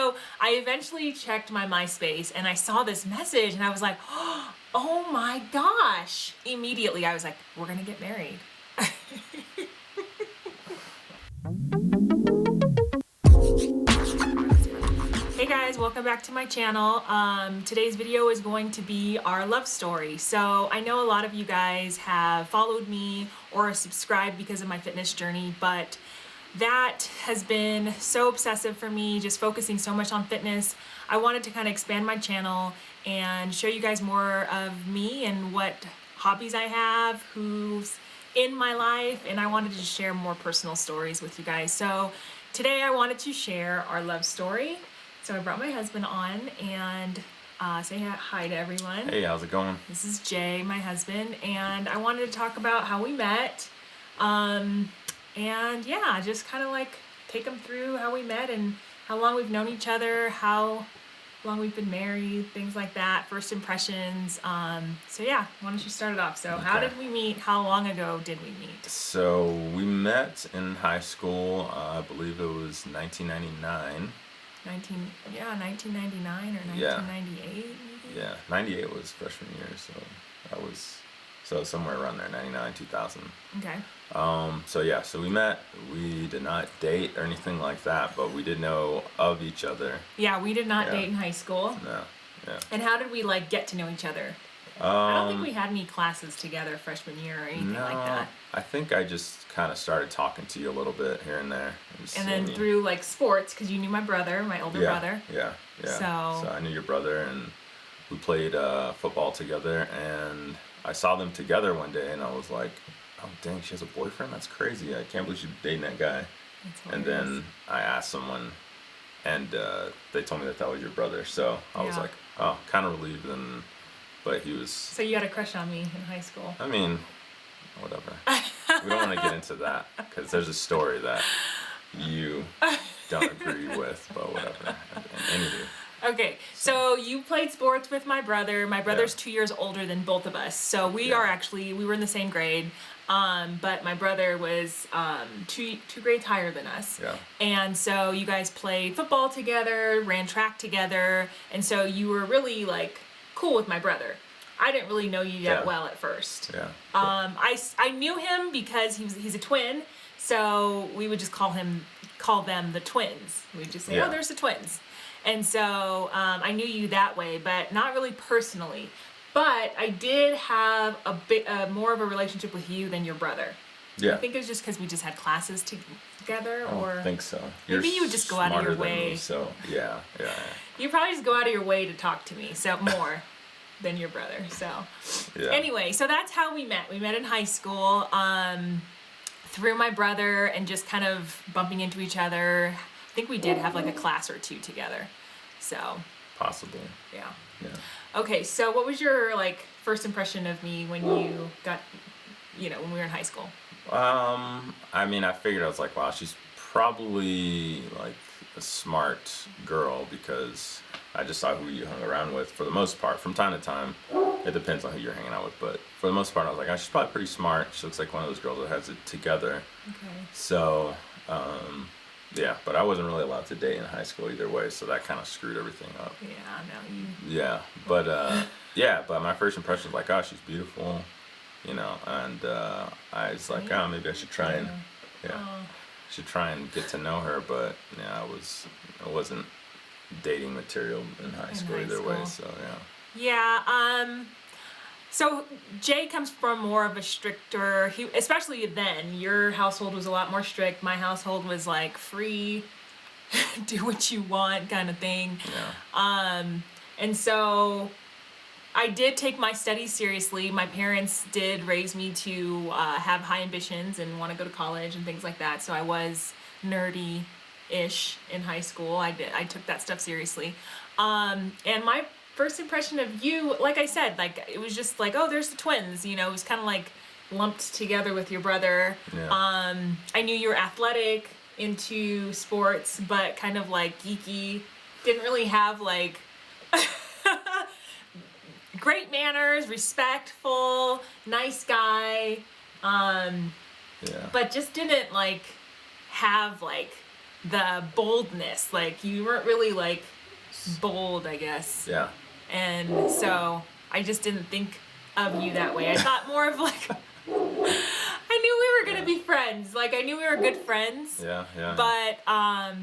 so I eventually checked my MySpace and I saw this message and I was like, oh my gosh. Immediately I was like, we're gonna get married. Hey guys, welcome back to my channel. Today's video is going to be our love story. So I know a lot of you guys have followed me or subscribed because of my fitness journey, but that has been so obsessive for me, just focusing so much on fitness. I wanted to kind of expand my channel and show you guys more of me and what hobbies I have, who's in my life, and I wanted to share more personal stories with you guys. So today I wanted to share our love story. So I brought my husband on and say hi to everyone. Hey, how's it going? This is Jay, my husband, and I wanted to talk about how we met. And yeah, just kind of like take them through how we met and how long we've known each other, how long we've been married, things like that, first impressions. So yeah, why don't you start it off? So Okay. How did we meet? How long ago did we meet? So we met in high school, I believe it was 1999. 1999 or 1998 Yeah. maybe? Yeah, 98 was freshman year, so somewhere around there, 99, 2000. Okay. So we met. We did not date or anything like that, but we did know of each other. Yeah, we did not Yeah. date in high school. No, yeah. And how did we like get to know each other? I don't think we had any classes together freshman year or anything like that. I think I just kind of started talking to you a little bit here and there. And then through like sports, because you knew my brother, my older brother. Yeah. So I knew your brother, and we played football together, and I saw them together one day, and I was like, oh dang, she has a boyfriend? That's crazy. I can't believe she's dating that guy. And then I asked someone, and they told me that was your brother. So I was like, oh, kind of relieved. But he was... So you had a crush on me in high school? I mean, whatever. We don't want to get into that, because there's a story that you don't agree with, but whatever. Anywho. Okay, so you played sports with my brother. My brother's 2 years older than both of us. So we were in the same grade, but my brother was two grades higher than us. Yeah. And so you guys played football together, ran track together, and so you were really like cool with my brother. I didn't really know you that well at first. Yeah. I knew him because he's a twin, so we would just call them the twins. We'd just say, oh, there's the twins. And so I knew you that way, but not really personally. But I did have a bit more of a relationship with you than your brother. Yeah. I think it was just because we just had classes together, I think so. Maybe you would just go out of your way. Me, so yeah. You probably just go out of your way to talk to me, so more than your brother. So anyway, so that's how we met. We met in high school through my brother and just kind of bumping into each other. I think we did have like a class or two together. So possibly. Yeah. Yeah. Okay, so what was your like first impression of me when you got, when we were in high school? I mean, I figured, I was like, wow, she's probably like a smart girl, because I just saw who you hung around with for the most part. From time to time, it depends on who you're hanging out with, but for the most part, I was like, oh, she's probably pretty smart. She looks like one of those girls that has it together. Okay. So, yeah, but I wasn't really allowed to date in high school either way, so that kind of screwed everything up. Yeah, but but my first impression was like, oh, she's beautiful, and I was like, oh, maybe I should try and get to know her, but yeah, it wasn't dating material in high school either way, so So Jay comes from more of a stricter, especially then, your household was a lot more strict. My household was like free, do what you want kind of thing. Yeah. And so I did take my studies seriously. My parents did raise me to have high ambitions and want to go to college and things like that. So I was nerdy-ish in high school. I took that stuff seriously. And my first impression of you, like I said, like it was just like, oh, there's the twins. It was kind of like lumped together with your brother. Yeah. I knew you were athletic, into sports, but kind of like geeky. Didn't really have like great manners, respectful, nice guy. But just didn't like have like the boldness. Like, you weren't really like bold, I guess. Yeah. And so I just didn't think of you that way. I thought more of like, I knew we were gonna be friends. Like, I knew we were good friends. Yeah, yeah. But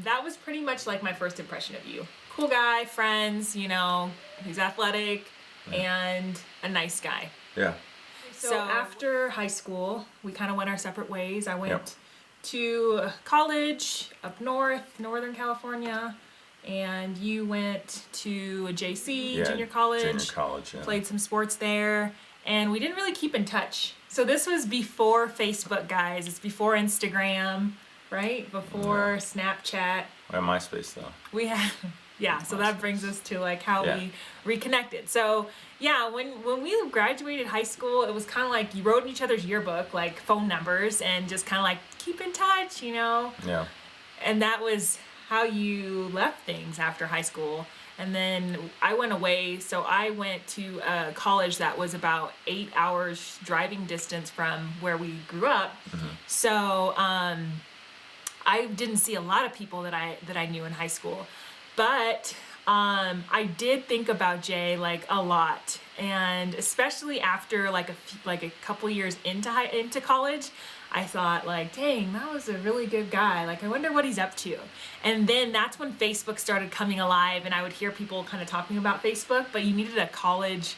that was pretty much like my first impression of you. Cool guy, friends, you know, he's athletic and a nice guy. Yeah. So after high school, we kind of went our separate ways. I went Yep. to college up north, Northern California, and you went to a JC, Yeah, junior college. Junior college, yeah. Played some sports there, and we didn't really keep in touch. So this was before Facebook, guys. It's before Instagram, right? Before Snapchat. I have MySpace though. We had, yeah. So that brings us to like how Yeah. we reconnected. So yeah, when we graduated high school, it was kind of like you wrote in each other's yearbook, like phone numbers, and just kind of like keep in touch, you know. Yeah. And that was how you left things after high school. And then I went away, so I went to a college that was about 8 hours driving distance from where we grew up. So I didn't see a lot of people that I knew in high school, but I did think about Jay like a lot, and especially after like a couple years into college, I thought like, dang, that was a really good guy. Like, I wonder what he's up to. And then that's when Facebook started coming alive, and I would hear people kind of talking about Facebook, but you needed a college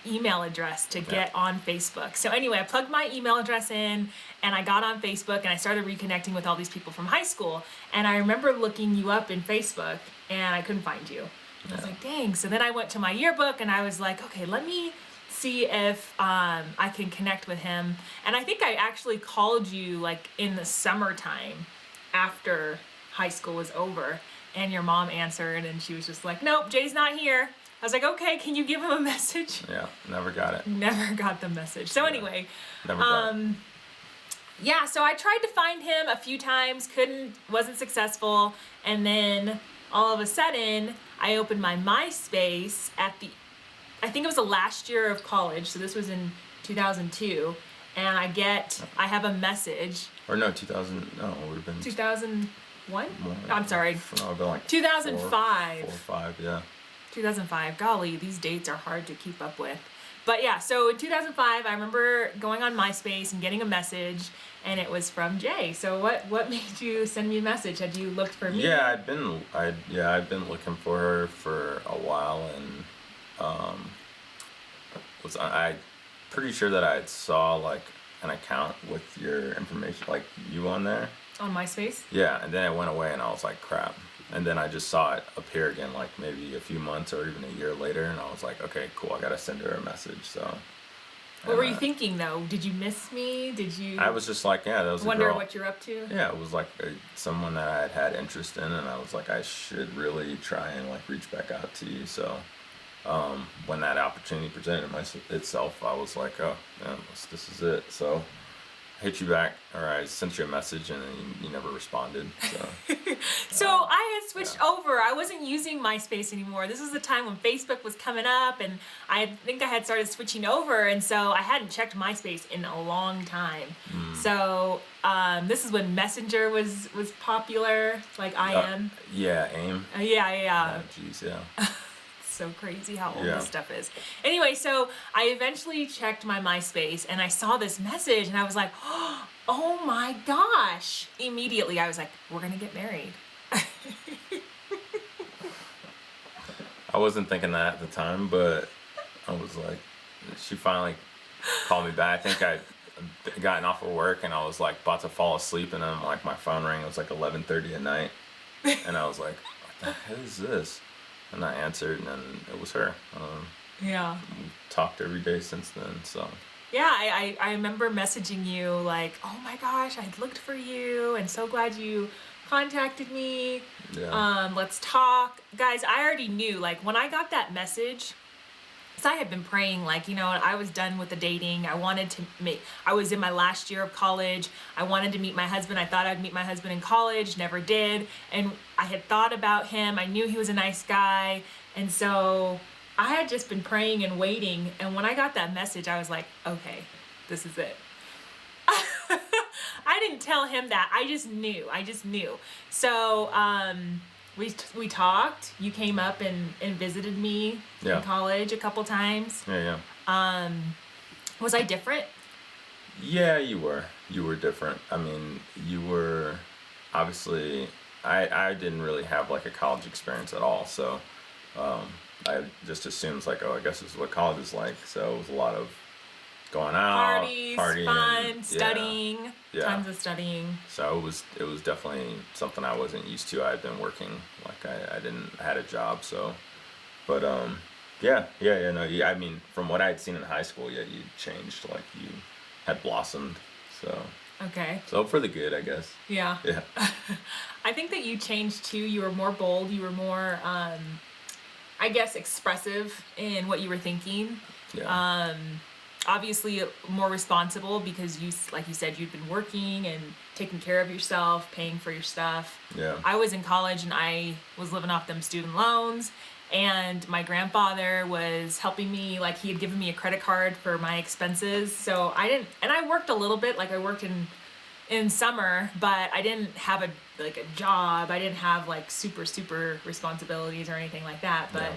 email address to get on Facebook. So anyway, I plugged my email address in, and I got on Facebook, and I started reconnecting with all these people from high school. And I remember looking you up in Facebook, and I couldn't find you. And I was like, dang. So then I went to my yearbook, and I was like, okay, let me see if I can connect with him. And I think I actually called you like in the summertime after high school was over, and your mom answered, and she was just like, nope, Jay's not here. I was like, okay, can you give him a message? Yeah, never got it. Never got the message. So anyway, Never got it. yeah, so I tried to find him a few times, wasn't successful, and then all of a sudden, I opened my MySpace I think it was the last year of college, so this was in 2002, and I have a message. Or no, 2000, no, it would have been 2001? more. I'm sorry. No, it would have been like 2005. 4 or 5, yeah. 2005. Golly, these dates are hard to keep up with. But yeah, so in 2005, I remember going on MySpace and getting a message, and it was from Jay. So what made you send me a message? Had you looked for me? Yeah, I'd been looking for her for a while, and I pretty sure that I saw like an account with your information, like you on there. On MySpace? Yeah, and then it went away, and I was like, crap. And then I just saw it appear again, like maybe a few months or even a year later, and I was like, okay, cool, I gotta send her a message. So. What were you thinking though? Did you miss me? Did you? I was just like, yeah, that was a wonder girl. what you're up to? Yeah, it was like someone that I had interest in, and I was like, I should really try and like reach back out to you. So when that opportunity presented itself, I was like, oh, yeah, this is it. So I hit you back, or I sent you a message, and then you never responded. So. So I had switched over. I wasn't using MySpace anymore. This was the time when Facebook was coming up, and I think I had started switching over, and so I hadn't checked MySpace in a long time. So this is when Messenger was popular, like IM. Yeah, AIM. Yeah. Jeez, yeah. So crazy how old Yeah. this stuff is. Anyway, so I eventually checked my MySpace, and I saw this message, and I was like, oh my gosh. Immediately I was like, we're gonna get married. I wasn't thinking that at the time, but I was like, she finally called me back. I think I'd gotten off of work, and I was like about to fall asleep, and then like my phone rang. It was like 11:30 at night, and I was like, what the hell is this? And I answered, and then it was her. Yeah. We talked every day since then, so. Yeah, I remember messaging you like, oh my gosh, I looked for you and so glad you contacted me. Yeah. Let's talk. Guys, I already knew, like when I got that message, because I had been praying, like, you know, I was done with the dating. I was in my last year of college. I wanted to meet my husband. I thought I'd meet my husband in college, never did. And I had thought about him. I knew he was a nice guy. And so I had just been praying and waiting. And when I got that message, I was like, okay, this is it. I didn't tell him that. I just knew. So we talked. You came up and visited me in college a couple times. Yeah. Was I different? Yeah, you were. You were different. I mean, you were obviously. I didn't really have like a college experience at all, so I just assumed like, oh, I guess this is what college is like. So it was a lot of going out, partying, fun, studying, tons of studying. So it was definitely something I wasn't used to. I had been working, like I had a job, so, but no, I mean, from what I had seen in high school, you changed, like you had blossomed, so. Okay. So for the good, I guess. Yeah. Yeah. I think that you changed too. You were more bold. You were more, I guess, expressive in what you were thinking. Yeah. Obviously more responsible because you, like you said, you'd been working and taking care of yourself, paying for your stuff. Yeah. I was in college and I was living off them student loans, and my grandfather was helping me, like he had given me a credit card for my expenses. So I worked a little bit, like I worked in summer, but I didn't have a job. I didn't have like super responsibilities or anything like that. But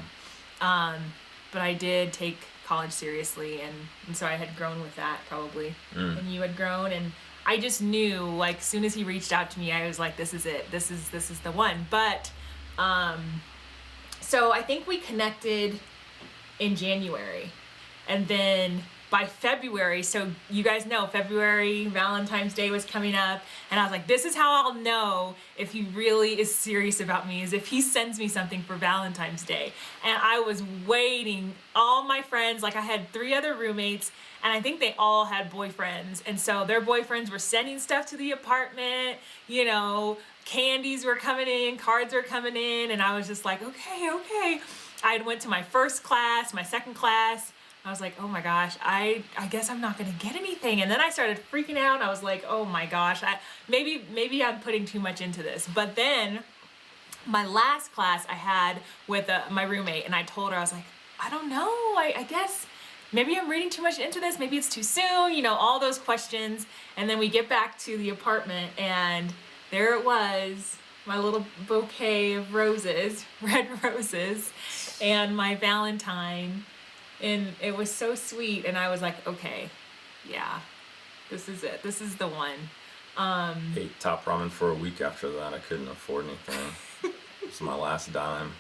but I did take college seriously, and so I had grown with that probably. And you had grown, and I just knew, like, as soon as he reached out to me, I was like, this is it. This is the one. But so I think we connected in January, and then by February, so you guys know February, Valentine's Day was coming up, and I was like, this is how I'll know if he really is serious about me, is if he sends me something for Valentine's Day. And I was waiting. All my friends, like I had 3 other roommates, and I think they all had boyfriends, and so their boyfriends were sending stuff to the apartment, you know, candies were coming in, cards were coming in, and I was just like, okay. I went to my first class, my second class. I was like, oh my gosh, I guess I'm not gonna get anything. And then I started freaking out. I was like, oh my gosh, maybe I'm putting too much into this. But then my last class I had with my roommate, and I told her, I was like, I don't know, I guess maybe I'm reading too much into this. Maybe it's too soon, you know, all those questions. And then we get back to the apartment, and there it was, my little bouquet of roses, red roses, and my Valentine. And it was so sweet, and I was like, okay, yeah, this is it. This is the one. Ate top ramen for a week after that. I couldn't afford anything. It's my last dime.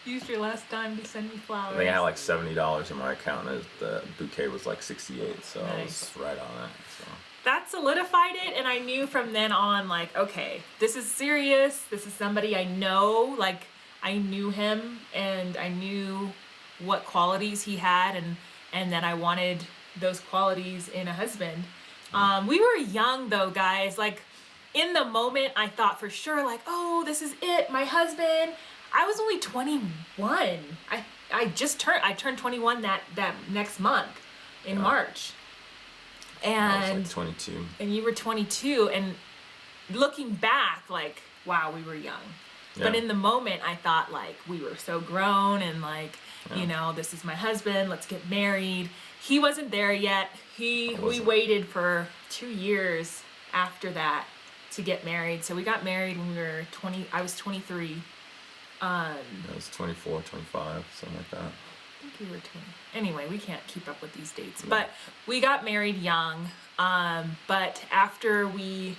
Used your last dime to send me flowers. I think I had like $70 in my account, and the bouquet was like 68, so I was right on it. So. That solidified it, and I knew from then on, like, okay, this is serious. This is somebody I know. Like, I knew him, and I knew what qualities he had, and that I wanted those qualities in a husband. We were young though, guys. Like, in the moment I thought for sure, like, oh, this is it, my husband. I was only 21. I turned 21 that next month in March. And I was like 22. And you were 22, and looking back, like, wow, we were young. But in the moment I thought, like, we were so grown, and like, you know, this is my husband, let's get married. He wasn't there yet. We waited for 2 years after that to get married. So we got married when we were 20. I was 23. I was 24, 25, something like that. I think we were 20. Anyway, we can't keep up with these dates. Yeah. But we got married young. But after we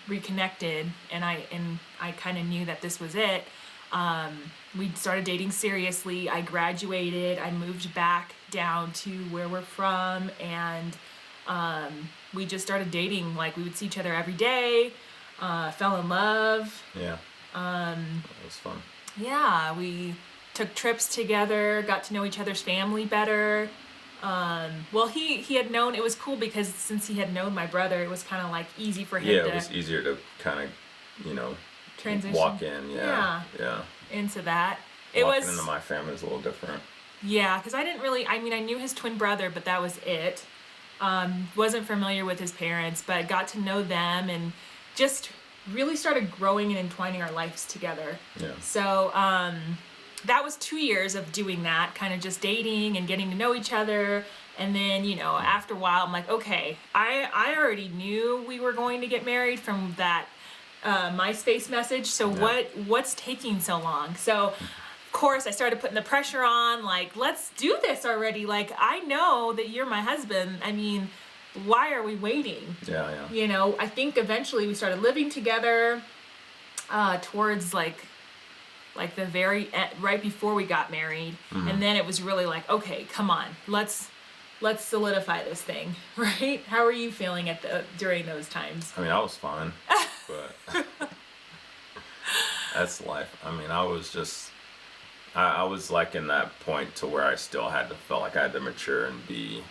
reconnected, and I kind of knew that this was it. We started dating seriously. I graduated. I moved back down to where we're from, and we just started dating. Like, we would see each other every day. Fell in love. Yeah. That was fun. Yeah, we took trips together. Got to know each other's family better. Well, he had known. It was cool because since he had known my brother, it was kind of like easy for him. Yeah, it was easier to kind of, you know, transition. Walk in. Yeah. Into that. Walking into my family is a little different. Yeah, because I didn't really. I mean, I knew his twin brother, but that was it. Wasn't familiar with his parents, but got to know them and just really started growing and entwining our lives together. Yeah. So that was 2 years of doing that, kind of just dating and getting to know each other. And then, you know, after a while, I'm like, okay, I already knew we were going to get married from that MySpace message. So what's taking so long? So, of course, I started putting the pressure on, like, let's do this already. Like, I know that you're my husband. I mean, why are we waiting? Yeah, yeah. You know, I think eventually we started living together towards like the very end, right before we got married. And then it was really like, okay, come on, let's solidify this thing, right? How are you feeling during those times? I mean, I was fine, but that's life. I mean, I was just, I was like in that point to where I still felt like I had to mature and be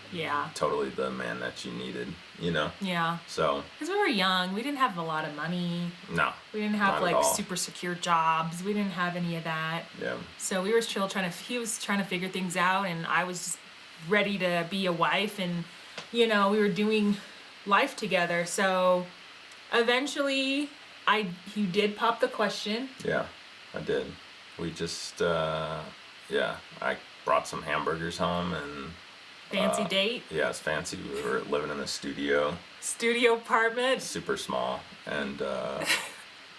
totally the man that you needed, you know? Yeah. So. Because we were young, we didn't have a lot of money. No. We didn't have like super secure jobs. We didn't have any of that. Yeah. So we were still he was trying to figure things out, and I was just ready to be a wife, and you know, we were doing life together. So eventually you did pop the question. Yeah, I did. We just I brought some hamburgers home and fancy date. Yeah, it's fancy. We were living in a studio Apartment, super small, and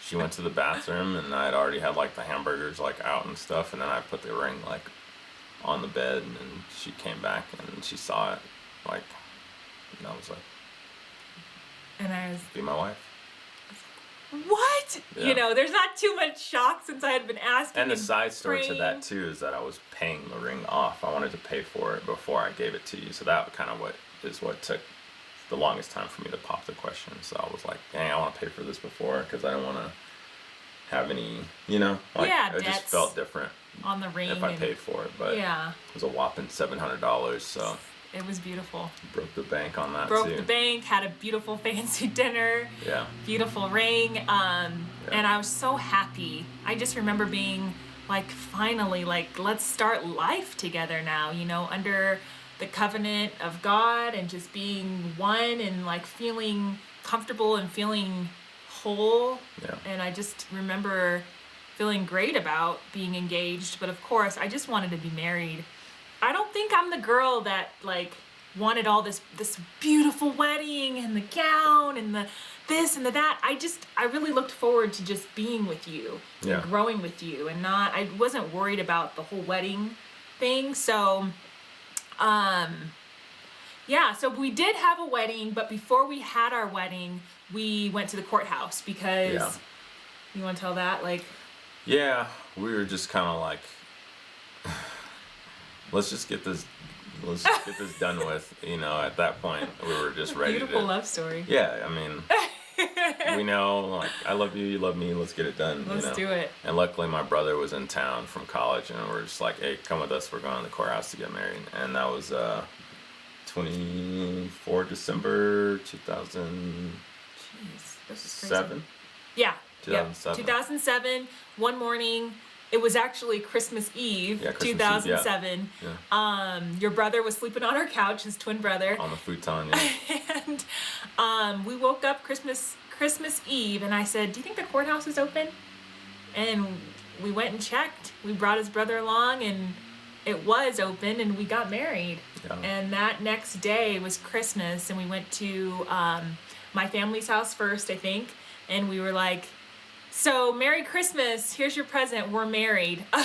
she went to the bathroom, and I had already had like the hamburgers like out and stuff, and then I put the ring like on the bed, and she came back and she saw it, like, and I was like, and I was, be my wife. What? Yeah. You know, there's not too much shock since I had been asking. And the side story to that too is that I was paying the ring off. I wanted to pay for it before I gave it to you, so that kind of what took the longest time for me to pop the question. So I was like, dang, I want to pay for this before, because I don't want to have any, you know, like, it just felt different on the ring if I paid for it, but it was a whopping $700, so it was beautiful. Broke the bank on that. Broke the bank, had a beautiful fancy dinner. Yeah. Beautiful ring. And I was so happy. I just remember being like, finally, like, let's start life together now, you know, under the covenant of God, and just being one, and like feeling comfortable and feeling whole. Yeah. And I just remember feeling great about being engaged, but of course I just wanted to be married. I don't think I'm the girl that like wanted all this beautiful wedding and the gown and the this and the that. I really looked forward to just being with you and growing with you, and I wasn't worried about the whole wedding thing. So so we did have a wedding, but before we had our wedding, we went to the courthouse because you want to tell that, like, yeah, we were just kind of like, let's get this done with, you know. At that point, we were just ready. Beautiful love story. Yeah, I mean, we know, like, I love you, you love me, let's get it done. Let's do it. And luckily, my brother was in town from college, and we're just like, hey, come with us, we're going to the courthouse to get married. And that was 24 December 2007. Jeez, this is crazy. Yeah. 2007. 2007, one morning. It was actually Christmas Eve, 2007. Yeah. Your brother was sleeping on our couch, his twin brother. On the futon, And we woke up Christmas Eve, and I said, do you think the courthouse is open? And we went and checked. We brought his brother along, and it was open, and we got married. Yeah. And that next day was Christmas, and we went to my family's house first, I think, and we were like, so Merry Christmas, here's your present, we're married. And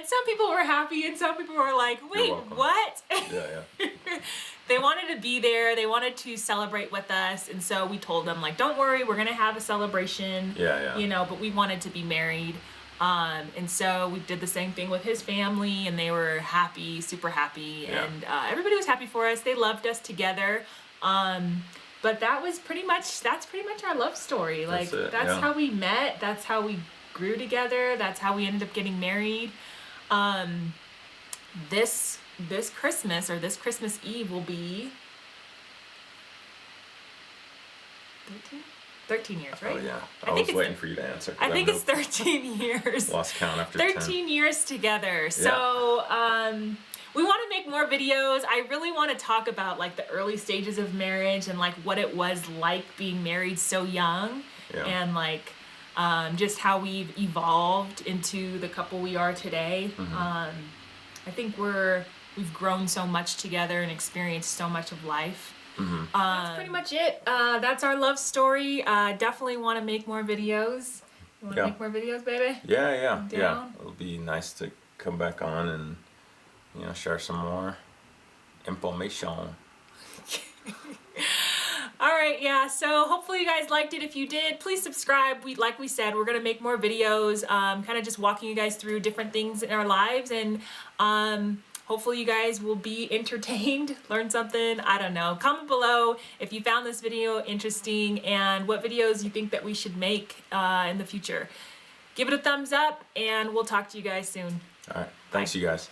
some people were happy, and some people were like, wait, what? Yeah. They wanted to be there, they wanted to celebrate with us, and so we told them, like, don't worry, we're gonna have a celebration. Yeah. You know, but we wanted to be married. And so we did the same thing with his family, and they were happy, super happy, and everybody was happy for us. They loved us together. But that's pretty much our love story. Like, that's how we met. That's how we grew together. That's how we ended up getting married. This Christmas, or this Christmas Eve, will be 13 years, right? Oh, yeah. I was waiting for you to answer. I think it's 13 years. Lost count after 13 years together. So, we want to make more videos. I really want to talk about like the early stages of marriage, and like what it was like being married so young, and like just how we've evolved into the couple we are today. I think we've grown so much together and experienced so much of life. That's pretty much it. That's our love story. Definitely want to make more videos. You want to make more videos, baby? Yeah. Down? It'll be nice to come back on and, you know, share some more information. All right, yeah, so hopefully you guys liked it. If you did, please subscribe. Like we said, we're going to make more videos, kind of just walking you guys through different things in our lives, and hopefully you guys will be entertained, learn something, I don't know. Comment below if you found this video interesting and what videos you think that we should make in the future. Give it a thumbs up, and we'll talk to you guys soon. All right, thanks you guys.